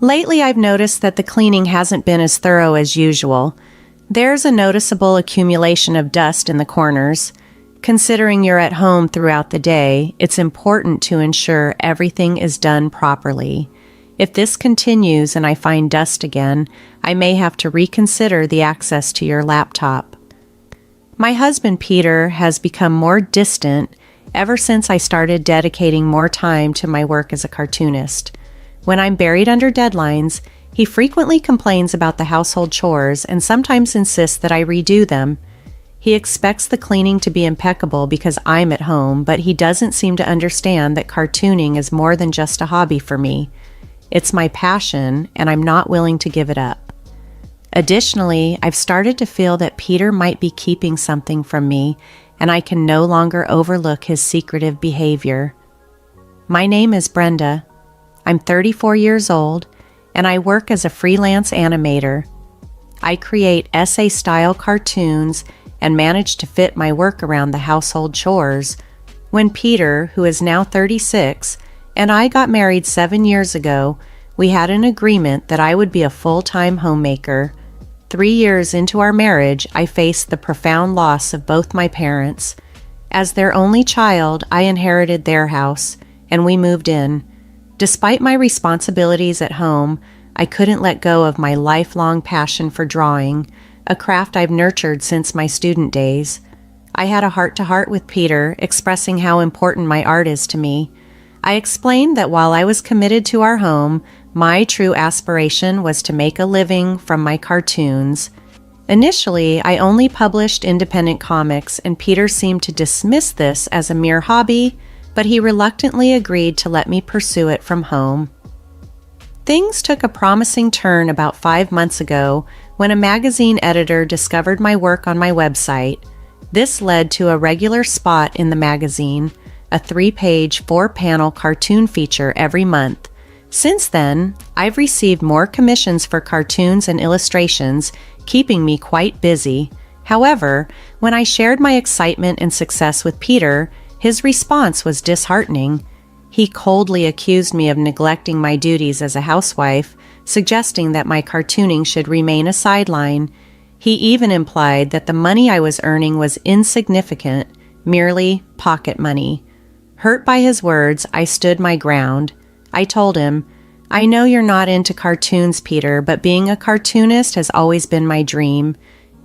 Lately, I've noticed that the cleaning hasn't been as thorough as usual. There's a noticeable accumulation of dust in the corners. Considering you're at home throughout the day, it's important to ensure everything is done properly. If this continues and I find dust again, I may have to reconsider the access to your laptop. My husband Peter has become more distant ever since I started dedicating more time to my work as a cartoonist. When I'm buried under deadlines, he frequently complains about the household chores and sometimes insists that I redo them. He expects the cleaning to be impeccable because I'm at home, but he doesn't seem to understand that cartooning is more than just a hobby for me. It's my passion, and I'm not willing to give it up. Additionally, I've started to feel that Peter might be keeping something from me, and I can no longer overlook his secretive behavior. My name is Brenda. I'm 34 years old, and I work as a freelance animator. I create essay-style cartoons and manage to fit my work around the household chores. When Peter, who is now 36, and I got married 7 years ago, we had an agreement that I would be a full-time homemaker. 3 years into our marriage, I faced the profound loss of both my parents. As their only child, I inherited their house, and we moved in. Despite my responsibilities at home, I couldn't let go of my lifelong passion for drawing, a craft I've nurtured since my student days. I had a heart-to-heart with Peter, expressing how important my art is to me. I explained that while I was committed to our home, my true aspiration was to make a living from my cartoons. Initially, I only published independent comics, and Peter seemed to dismiss this as a mere hobby, but he reluctantly agreed to let me pursue it from home. Things took a promising turn about 5 months ago when a magazine editor discovered my work on my website. This led to a regular spot in the magazine, a 3-page, 4-panel cartoon feature every month. Since then, I've received more commissions for cartoons and illustrations, keeping me quite busy. However, when I shared my excitement and success with Peter, his response was disheartening. He coldly accused me of neglecting my duties as a housewife, suggesting that my cartooning should remain a sideline. He even implied that the money I was earning was insignificant, merely pocket money. Hurt by his words, I stood my ground. I told him, "I know you're not into cartoons, Peter, but being a cartoonist has always been my dream.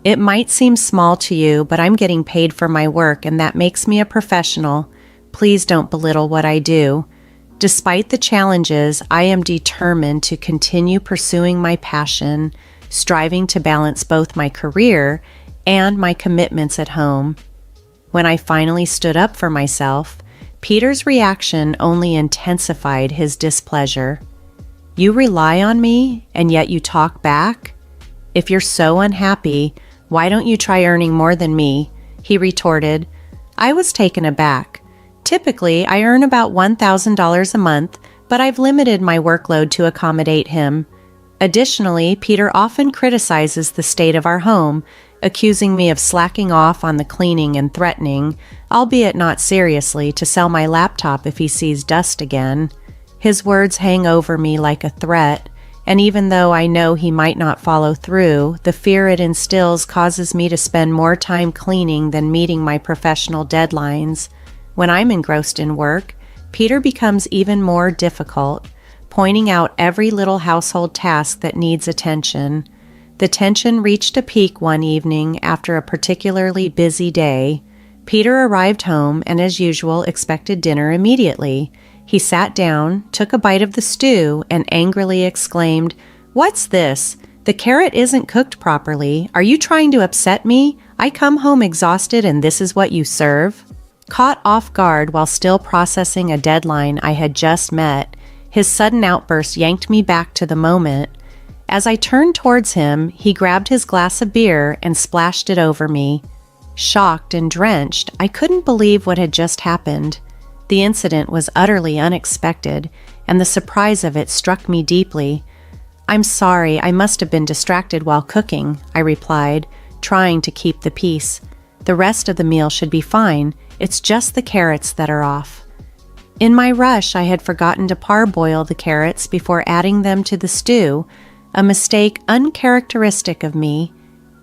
It might seem small to you, but I'm getting paid for my work, and that makes me a professional. Please don't belittle what I do. Despite the challenges, I am determined to continue pursuing my passion, striving to balance both my career and my commitments at home." When I finally stood up for myself, Peter's reaction only intensified his displeasure. "You rely on me, and yet you talk back? If you're so unhappy, why don't you try earning more than me?" he retorted. I was taken aback. Typically, I earn about $1,000 a month, but I've limited my workload to accommodate him. Additionally, Peter often criticizes the state of our home, accusing me of slacking off on the cleaning and threatening, albeit not seriously, to sell my laptop if he sees dust again. His words hang over me like a threat, and even though I know he might not follow through, the fear it instills causes me to spend more time cleaning than meeting my professional deadlines. When I'm engrossed in work, Peter becomes even more difficult, pointing out every little household task that needs attention. The tension reached a peak one evening after a particularly busy day. Peter arrived home and, as usual, expected dinner immediately. He sat down, took a bite of the stew, and angrily exclaimed, "What's this? The carrot isn't cooked properly. Are you trying to upset me? I come home exhausted and this is what you serve?" Caught off guard while still processing a deadline I had just met, his sudden outburst yanked me back to the moment. As I turned towards him, he grabbed his glass of beer and splashed it over me. Shocked and drenched, I couldn't believe what had just happened. The incident was utterly unexpected, and the surprise of it struck me deeply. "I'm sorry, I must have been distracted while cooking," I replied, trying to keep the peace. "The rest of the meal should be fine. It's just the carrots that are off." In my rush, I had forgotten to parboil the carrots before adding them to the stew, a mistake uncharacteristic of me,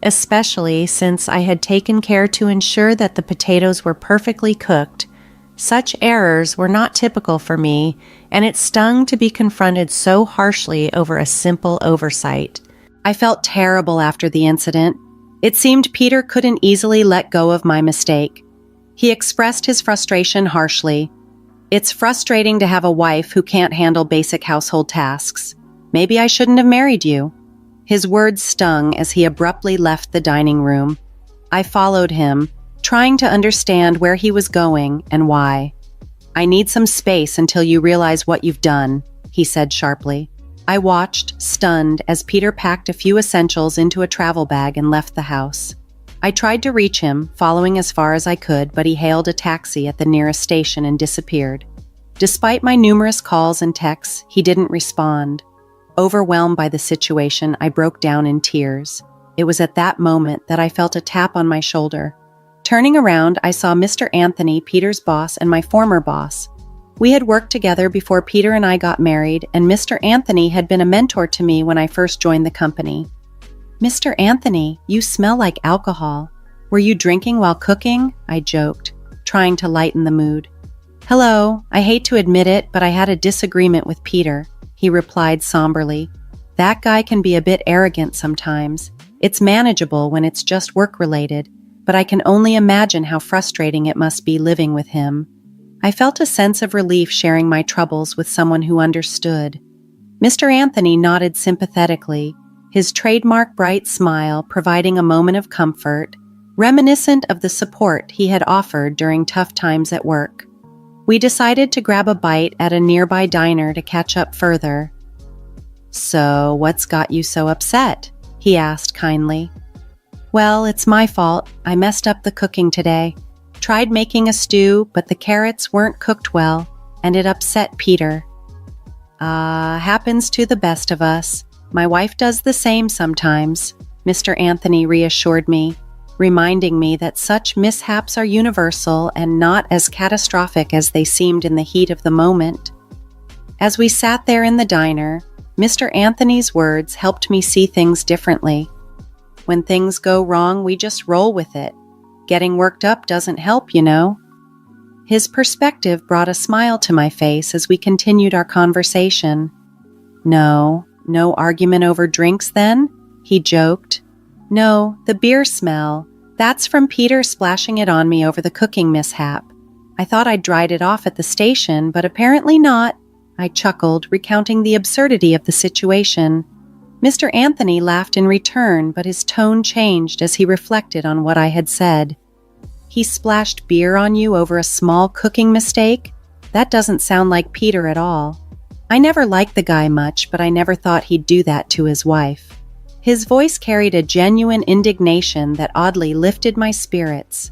especially since I had taken care to ensure that the potatoes were perfectly cooked. Such errors were not typical for me, and it stung to be confronted so harshly over a simple oversight. I felt terrible after the incident. It seemed Peter couldn't easily let go of my mistake. He expressed his frustration harshly. "It's frustrating to have a wife who can't handle basic household tasks. Maybe I shouldn't have married you." His words stung as he abruptly left the dining room. I followed him, trying to understand where he was going and why. "I need some space until you realize what you've done," he said sharply. I watched, stunned, as Peter packed a few essentials into a travel bag and left the house. I tried to reach him, following as far as I could, but he hailed a taxi at the nearest station and disappeared. Despite my numerous calls and texts, he didn't respond. Overwhelmed by the situation, I broke down in tears. It was at that moment that I felt a tap on my shoulder. Turning around, I saw Mr. Anthony, Peter's boss, and my former boss. We had worked together before Peter and I got married, and Mr. Anthony had been a mentor to me when I first joined the company. "Mr. Anthony, you smell like alcohol. Were you drinking while cooking?" I joked, trying to lighten the mood. "Hello, I hate to admit it, but I had a disagreement with Peter," he replied somberly. "That guy can be a bit arrogant sometimes. It's manageable when it's just work-related, but I can only imagine how frustrating it must be living with him." I felt a sense of relief sharing my troubles with someone who understood. Mr. Anthony nodded sympathetically, his trademark bright smile providing a moment of comfort, reminiscent of the support he had offered during tough times at work. We decided to grab a bite at a nearby diner to catch up further. "So, what's got you so upset?" he asked kindly. "Well, it's my fault. I messed up the cooking today. Tried making a stew, but the carrots weren't cooked well, and it upset Peter." Happens to the best of us. My wife does the same sometimes," Mr. Anthony reassured me, reminding me that such mishaps are universal and not as catastrophic as they seemed in the heat of the moment. As we sat there in the diner, Mr. Anthony's words helped me see things differently. When things go wrong, we just roll with it. Getting worked up doesn't help, you know. His perspective brought a smile to my face as we continued our conversation. No argument over drinks then?" he joked. "No, the beer smell. That's from Peter splashing it on me over the cooking mishap. I thought I'd dried it off at the station, but apparently not." I chuckled, recounting the absurdity of the situation. Mr. Anthony laughed in return, but his tone changed as he reflected on what I had said. "He splashed beer on you over a small cooking mistake? That doesn't sound like Peter at all. I never liked the guy much, but I never thought he'd do that to his wife." His voice carried a genuine indignation that oddly lifted my spirits.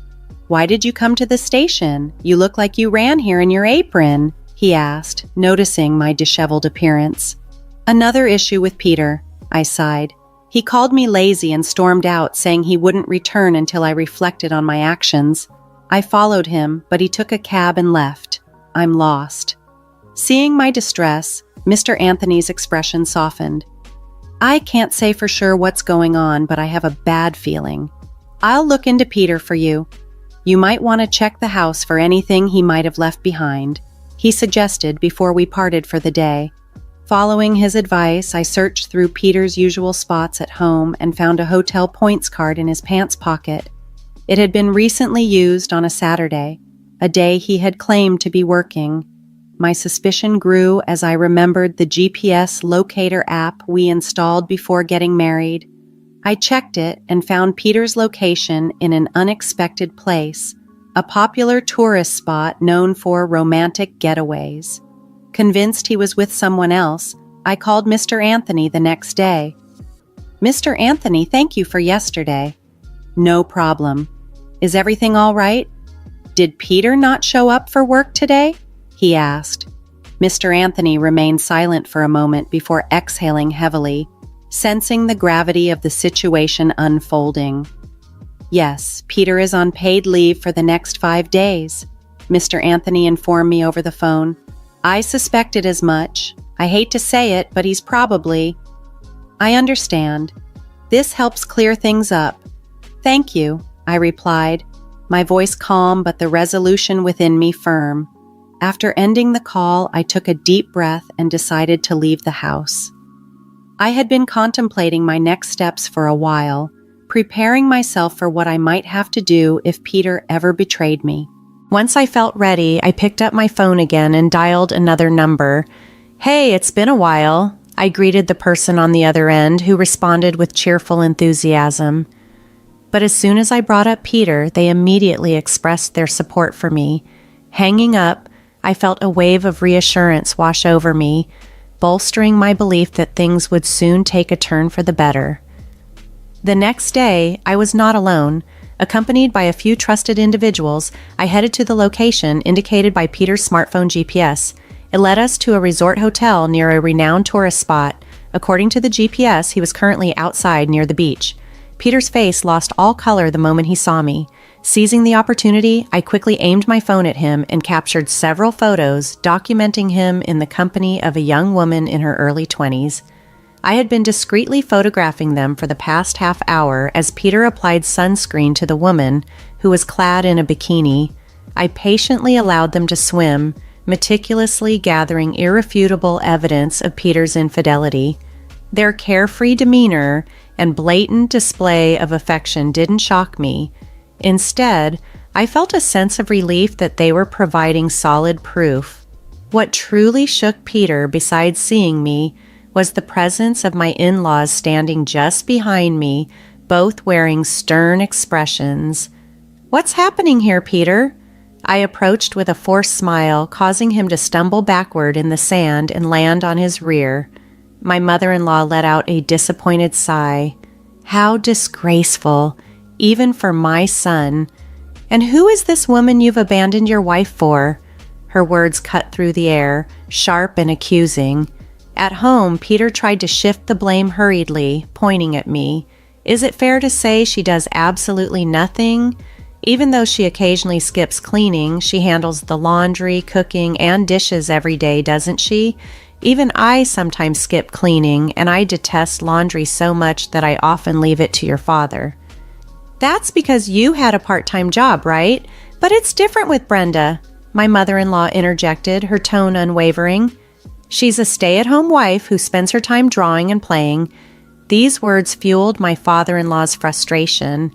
"Why did you come to the station? You look like you ran here in your apron," he asked, noticing my disheveled appearance. "Another issue with Peter," I sighed. "He called me lazy and stormed out, saying he wouldn't return until I reflected on my actions. I followed him, but he took a cab and left. I'm lost." Seeing my distress, Mr. Anthony's expression softened. "I can't say for sure what's going on, but I have a bad feeling. I'll look into Peter for you. You might want to check the house for anything he might have left behind," he suggested before we parted for the day. Following his advice, I searched through Peter's usual spots at home and found a hotel points card in his pants pocket. It had been recently used on a Saturday, a day he had claimed to be working. My suspicion grew as I remembered the GPS locator app we installed before getting married. I checked it and found Peter's location in an unexpected place, a popular tourist spot known for romantic getaways. Convinced he was with someone else, I called Mr. Anthony the next day. "Mr. Anthony, thank you for yesterday." "No problem. Is everything all right? Did Peter not show up for work today?" he asked. Mr. Anthony remained silent for a moment before exhaling heavily, sensing the gravity of the situation unfolding. "Yes, Peter is on paid leave for the next 5 days. Mr. Anthony informed me over the phone. I suspected as much. I hate to say it, but he's probably... I understand. This helps clear things up. Thank you, I replied, my voice calm but the resolution within me firm. After ending the call, I took a deep breath and decided to leave the house. I had been contemplating my next steps for a while, preparing myself for what I might have to do if Peter ever betrayed me. Once I felt ready, I picked up my phone again and dialed another number. "Hey, it's been a while," I greeted the person on the other end, who responded with cheerful enthusiasm. But as soon as I brought up Peter, they immediately expressed their support for me. Hanging up, I felt a wave of reassurance wash over me, bolstering my belief that things would soon take a turn for the better. The next day, I was not alone. Accompanied by a few trusted individuals, I headed to the location indicated by Peter's smartphone GPS. It led us to a resort hotel near a renowned tourist spot. According to the GPS, he was currently outside near the beach. Peter's face lost all color the moment he saw me. Seizing the opportunity, I quickly aimed my phone at him and captured several photos documenting him in the company of a young woman in her early 20s. I had been discreetly photographing them for the past half hour as Peter applied sunscreen to the woman, who was clad in a bikini. I patiently allowed them to swim, meticulously gathering irrefutable evidence of Peter's infidelity. Their carefree demeanor and blatant display of affection didn't shock me. Instead, I felt a sense of relief that they were providing solid proof. What truly shook Peter, besides seeing me, was the presence of my in-laws standing just behind me, both wearing stern expressions. "What's happening here, Peter?" I approached with a forced smile, causing him to stumble backward in the sand and land on his rear. My mother-in-law let out a disappointed sigh. How disgraceful, even for my son. "And who is this woman you've abandoned your wife for?" Her words cut through the air, sharp and accusing. At home, Peter tried to shift the blame hurriedly, pointing at me. "Is it fair to say she does absolutely nothing? Even though she occasionally skips cleaning, she handles the laundry, cooking, and dishes every day, doesn't she? Even I sometimes skip cleaning, and I detest laundry so much that I often leave it to your father." "That's because you had a part-time job, right? But it's different with Brenda," my mother-in-law interjected, her tone unwavering. "She's a stay-at-home wife who spends her time drawing and playing." These words fueled my father-in-law's frustration.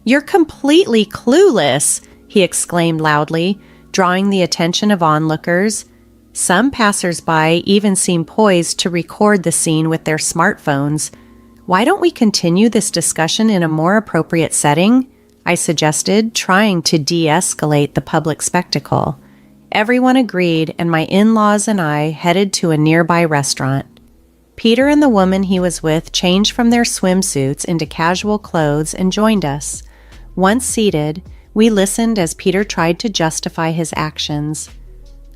"You're completely clueless," he exclaimed loudly, drawing the attention of onlookers. Some passers-by even seemed poised to record the scene with their smartphones. "Why don't we continue this discussion in a more appropriate setting?" I suggested, trying to de-escalate the public spectacle. Everyone agreed, and my in-laws and I headed to a nearby restaurant. Peter and the woman he was with changed from their swimsuits into casual clothes and joined us. Once seated, we listened as Peter tried to justify his actions.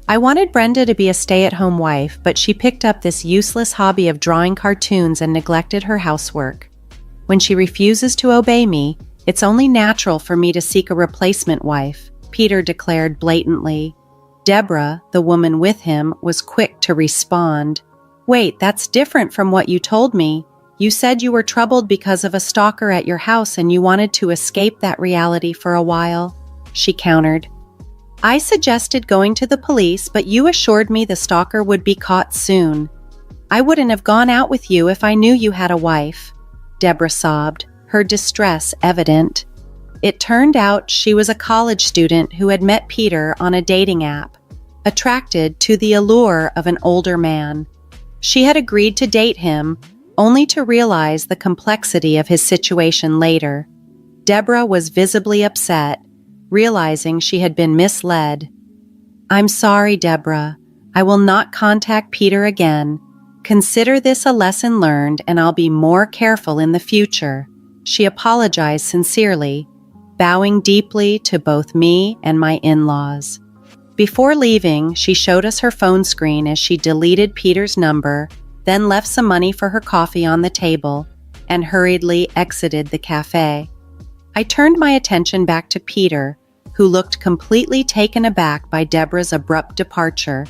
"I wanted Brenda to be a stay-at-home wife, but she picked up this useless hobby of drawing cartoons and neglected her housework. When she refuses to obey me, it's only natural for me to seek a replacement wife," Peter declared blatantly. Deborah, the woman with him, was quick to respond. "Wait, that's different from what you told me. You said you were troubled because of a stalker at your house and you wanted to escape that reality for a while," she countered. "I suggested going to the police, but you assured me the stalker would be caught soon. I wouldn't have gone out with you if I knew you had a wife," Deborah sobbed, her distress evident. It turned out she was a college student who had met Peter on a dating app, attracted to the allure of an older man. She had agreed to date him, only to realize the complexity of his situation later. Deborah was visibly upset, realizing she had been misled. "I'm sorry, Deborah. I will not contact Peter again. Consider this a lesson learned and I'll be more careful in the future," she apologized sincerely, bowing deeply to both me and my in-laws. Before leaving, she showed us her phone screen as she deleted Peter's number, then left some money for her coffee on the table, and hurriedly exited the cafe. I turned my attention back to Peter, who looked completely taken aback by Deborah's abrupt departure.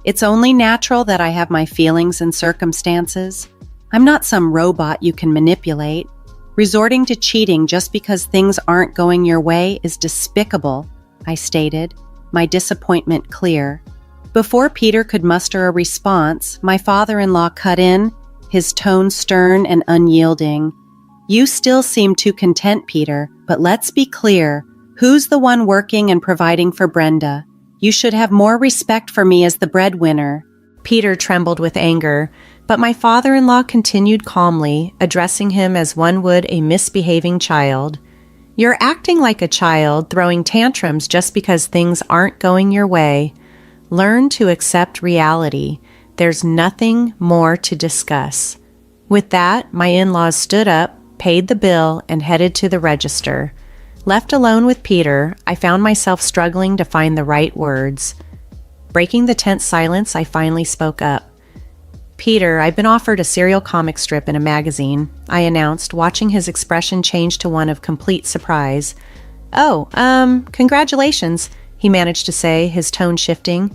"It's only natural that I have my feelings and circumstances. I'm not some robot you can manipulate. Resorting to cheating just because things aren't going your way is despicable," I stated, my disappointment clear. Before Peter could muster a response, my father-in-law cut in, his tone stern and unyielding. "You still seem too content, Peter, but let's be clear. Who's the one working and providing for Brenda? You should have more respect for me as the breadwinner." Peter trembled with anger, but my father-in-law continued calmly, addressing him as one would a misbehaving child. "You're acting like a child, throwing tantrums just because things aren't going your way. Learn to accept reality. There's nothing more to discuss." With that, my in-laws stood up, paid the bill, and headed to the register. Left alone with Peter, I found myself struggling to find the right words. Breaking the tense silence, I finally spoke up. "Peter, I've been offered a serial comic strip in a magazine," I announced, watching his expression change to one of complete surprise. "Oh, congratulations," he managed to say, his tone shifting.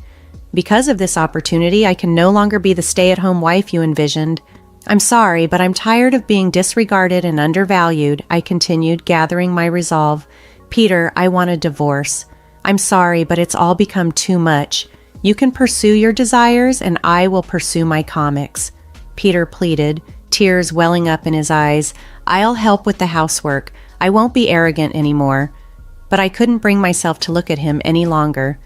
"Because of this opportunity, I can no longer be the stay-at-home wife you envisioned. I'm sorry, but I'm tired of being disregarded and undervalued," I continued, gathering my resolve. "Peter, I want a divorce. I'm sorry, but it's all become too much. You can pursue your desires, and I will pursue my comics," Peter pleaded, tears welling up in his eyes. "I'll help with the housework. I won't be arrogant anymore." But I couldn't bring myself to look at him any longer.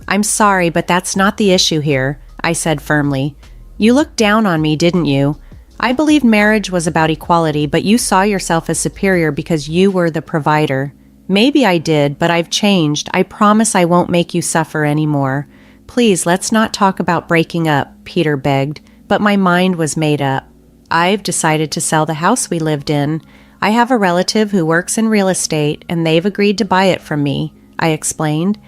"I'm sorry, but that's not the issue here," I said firmly. "You looked down on me, didn't you? I believed marriage was about equality, but you saw yourself as superior because you were the provider. Maybe I did, but I've changed. I promise I won't make you suffer anymore. Please, let's not talk about breaking up," Peter begged, but my mind was made up. "I've decided to sell the house we lived in. I have a relative who works in real estate, and they've agreed to buy it from me," I explained.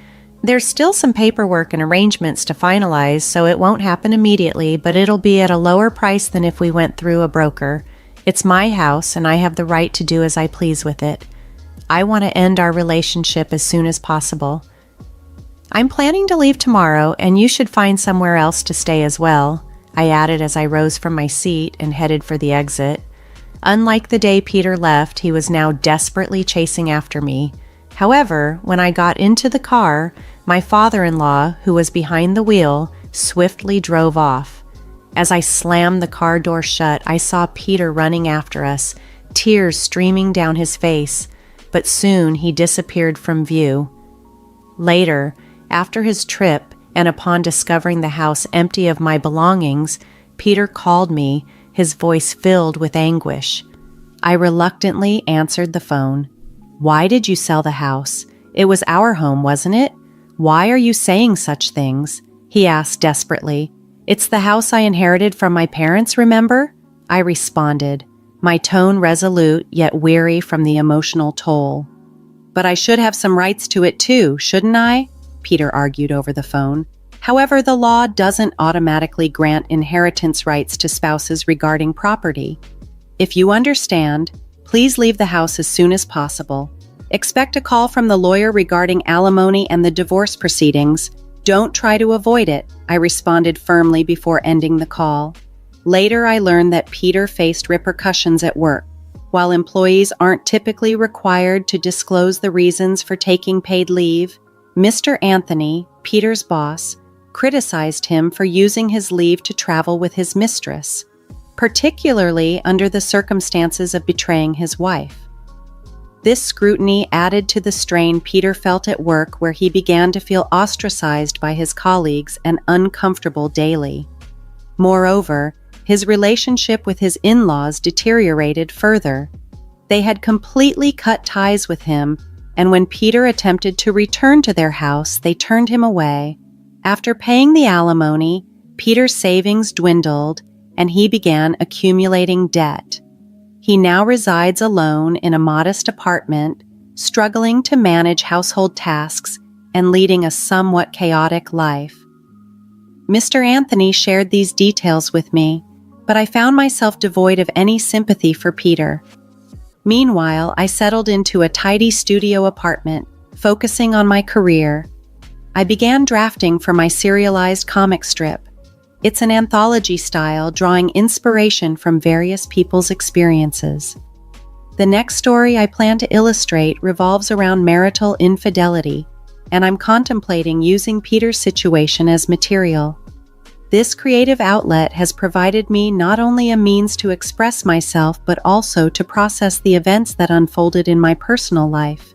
"There's still some paperwork and arrangements to finalize, so it won't happen immediately, but it'll be at a lower price than if we went through a broker. It's my house, and I have the right to do as I please with it. I want to end our relationship as soon as possible. I'm planning to leave tomorrow, and you should find somewhere else to stay as well," I added as I rose from my seat and headed for the exit. Unlike the day Peter left, he was now desperately chasing after me. However, when I got into the car, my father-in-law, who was behind the wheel, swiftly drove off. As I slammed the car door shut, I saw Peter running after us, tears streaming down his face, but soon he disappeared from view. Later, after his trip, and upon discovering the house empty of my belongings, Peter called me, his voice filled with anguish. I reluctantly answered the phone. "Why did you sell the house? It was our home, wasn't it? Why are you saying such things?" he asked desperately. "It's the house I inherited from my parents, remember?" I responded, my tone resolute yet weary from the emotional toll. "But I should have some rights to it too, shouldn't I?" Peter argued over the phone. "However, the law doesn't automatically grant inheritance rights to spouses regarding property. If you understand, please leave the house as soon as possible. Expect a call from the lawyer regarding alimony and the divorce proceedings. Don't try to avoid it," I responded firmly before ending the call. Later, I learned that Peter faced repercussions at work. While employees aren't typically required to disclose the reasons for taking paid leave, Mr. Anthony, Peter's boss, criticized him for using his leave to travel with his mistress, particularly under the circumstances of betraying his wife. This scrutiny added to the strain Peter felt at work, where he began to feel ostracized by his colleagues and uncomfortable daily. Moreover, his relationship with his in-laws deteriorated further. They had completely cut ties with him, and when Peter attempted to return to their house, they turned him away. After paying the alimony, Peter's savings dwindled, and he began accumulating debt. He now resides alone in a modest apartment, struggling to manage household tasks and leading a somewhat chaotic life. Mr. Anthony shared these details with me, but I found myself devoid of any sympathy for Peter. Meanwhile, I settled into a tidy studio apartment, focusing on my career. I began drafting for my serialized comic strip. It's an anthology style drawing inspiration from various people's experiences. The next story I plan to illustrate revolves around marital infidelity, and I'm contemplating using Peter's situation as material. This creative outlet has provided me not only a means to express myself but also to process the events that unfolded in my personal life.